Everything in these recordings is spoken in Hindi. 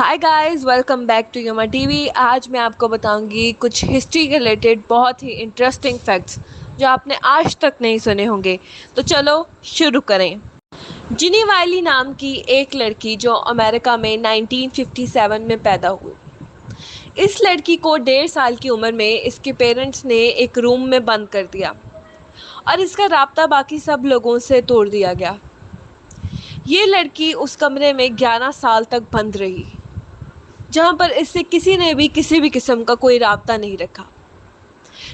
Hi guys, welcome back to योमा टीवी। आज मैं आपको बताऊंगी कुछ हिस्ट्री के रिलेटेड बहुत ही इंटरेस्टिंग फैक्ट्स जो आपने आज तक नहीं सुने होंगे। तो चलो शुरू करें। जिनी वाइली नाम की एक लड़की जो अमेरिका में 1957 में पैदा हुई। इस लड़की को 1.5 साल की उम्र में इसके पेरेंट्स ने एक रूम में बंद कर दिया और इसका राब्ता बाकी सब लोगों से तोड़ दिया गया। ये लड़की उस कमरे में 11 साल तक बंद रही, जहां पर इससे किसी ने भी किसी भी किस्म का कोई राब्ता नहीं रखा।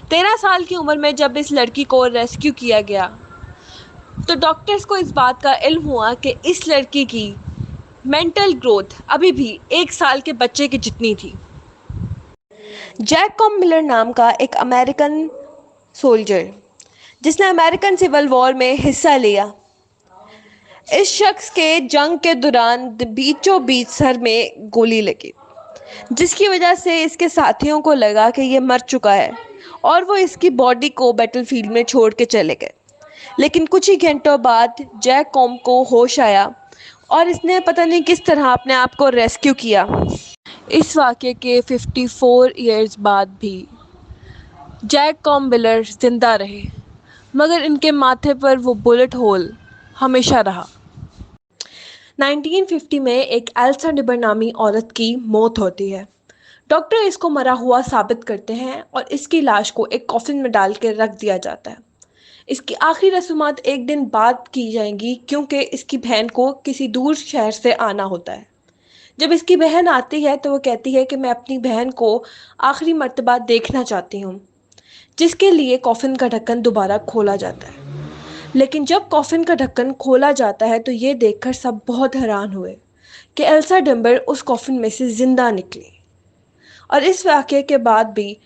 13 साल की उम्र में जब इस लड़की को रेस्क्यू किया गया तो डॉक्टर्स को इस बात का इल्म हुआ कि इस लड़की की मेंटल ग्रोथ अभी भी 1 साल के बच्चे की जितनी थी। जैक कॉम मिलर नाम का एक अमेरिकन सोल्जर जिसने अमेरिकन सिविल वॉर में हिस्सा लिया, इस शख्स के जंग के दौरान बीचों बीच सर में गोली लगी, जिसकी वजह से इसके साथियों को लगा कि ये मर चुका है और वो इसकी बॉडी को बैटलफील्ड में छोड़ के चले गए। लेकिन कुछ ही घंटों बाद जैक कॉम को होश आया और इसने पता नहीं किस तरह अपने आप को रेस्क्यू किया। इस वाक़े के 54 ईयर्स बाद भी जैक कॉम मिलर जिंदा रहे, मगर इनके माथे पर वो बुलेट होल हमेशा रहा। 1950 में एक एल्सा डिबर नामी औरत की मौत होती है। डॉक्टर इसको मरा हुआ साबित करते हैं और इसकी लाश को एक कॉफिन में डाल के रख दिया जाता है। इसकी आखिरी रस्मात एक दिन बाद की जाएंगी क्योंकि इसकी बहन को किसी दूर शहर से आना होता है। जब इसकी बहन आती है तो वो कहती है कि मैं अपनी बहन को आखिरी मर्तबा देखना चाहती हूँ, जिसके लिए कॉफिन का ढक्कन दोबारा खोला जाता है। लेकिन जब कॉफिन का ढक्कन खोला जाता है तो ये देखकर सब बहुत हैरान हुए कि एल्सा डिम्बर उस कॉफिन में से जिंदा निकली। और इस वाक़े के बाद भी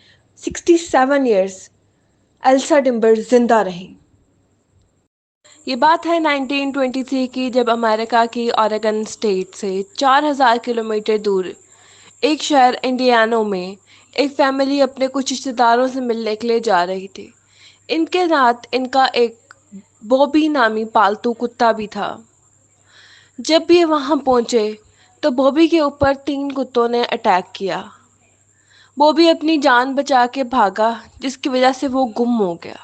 67 ईयर्स एल्सा डिम्बर जिंदा रही। ये बात है 1923 की, जब अमेरिका की ओरेगन स्टेट से 4000 किलोमीटर दूर एक शहर इंडियाना में एक फैमिली अपने कुछ रिश्तेदारों से मिलने के लिए जा रही थी। इनके साथ इनका एक बॉबी नामी पालतू कुत्ता भी था। जब भी वहां पहुंचे तो बॉबी के ऊपर 3 कुत्तों ने अटैक किया। बॉबी अपनी जान बचा के भागा, जिसकी वजह से वो गुम हो गया।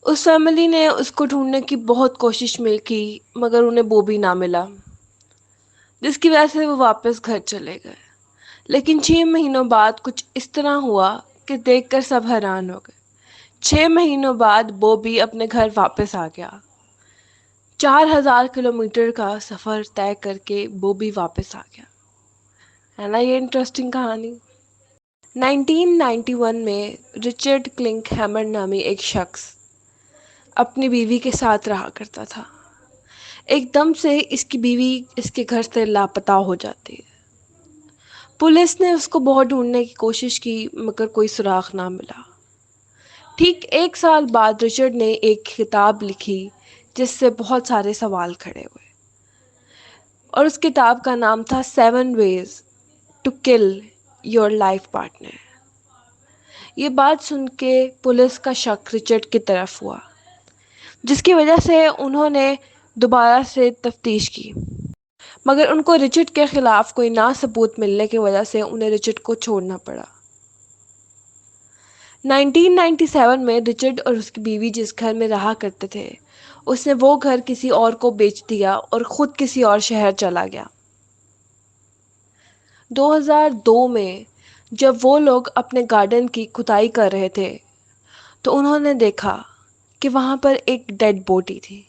उस फैमिली ने उसको ढूंढने की बहुत कोशिश में की, मगर उन्हें बॉबी ना मिला, जिसकी वजह से वो वापस घर चले गए। लेकिन 6 महीनों बाद कुछ इस तरह हुआ कि देखकर सब हैरान हो गए। 6 महीनों बाद बॉबी अपने घर वापस आ गया। 4000 किलोमीटर का सफ़र तय करके बॉबी वापस आ गया। है ना ये इंटरेस्टिंग कहानी। 1991 में रिचर्ड क्लिंक हैमर नामी एक शख्स अपनी बीवी के साथ रहा करता था। एकदम से इसकी बीवी इसके घर से लापता हो जाती है। पुलिस ने उसको बहुत ढूंढने की कोशिश की, मगर कोई सुराग ना मिला। ठीक 1 साल बाद रिचर्ड ने एक किताब लिखी जिससे बहुत सारे सवाल खड़े हुए, और उस किताब का नाम था 7 ways to kill your life partner. ये बात सुन के पुलिस का शक रिचर्ड की तरफ हुआ, जिसकी वजह से उन्होंने दोबारा से तफ्तीश की, मगर उनको रिचर्ड के खिलाफ कोई ना सबूत मिलने की वजह से उन्हें रिचर्ड को छोड़ना पड़ा। 1997 में रिचर्ड और उसकी बीवी जिस घर में रहा करते थे, उसने वो घर किसी और को बेच दिया और ख़ुद किसी और शहर चला गया। 2002 में जब वो लोग अपने गार्डन की खुदाई कर रहे थे तो उन्होंने देखा कि वहाँ पर एक डेड बॉडी थी।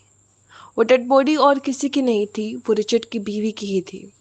वो डेड बॉडी और किसी की नहीं थी, वो रिचर्ड की बीवी की ही थी।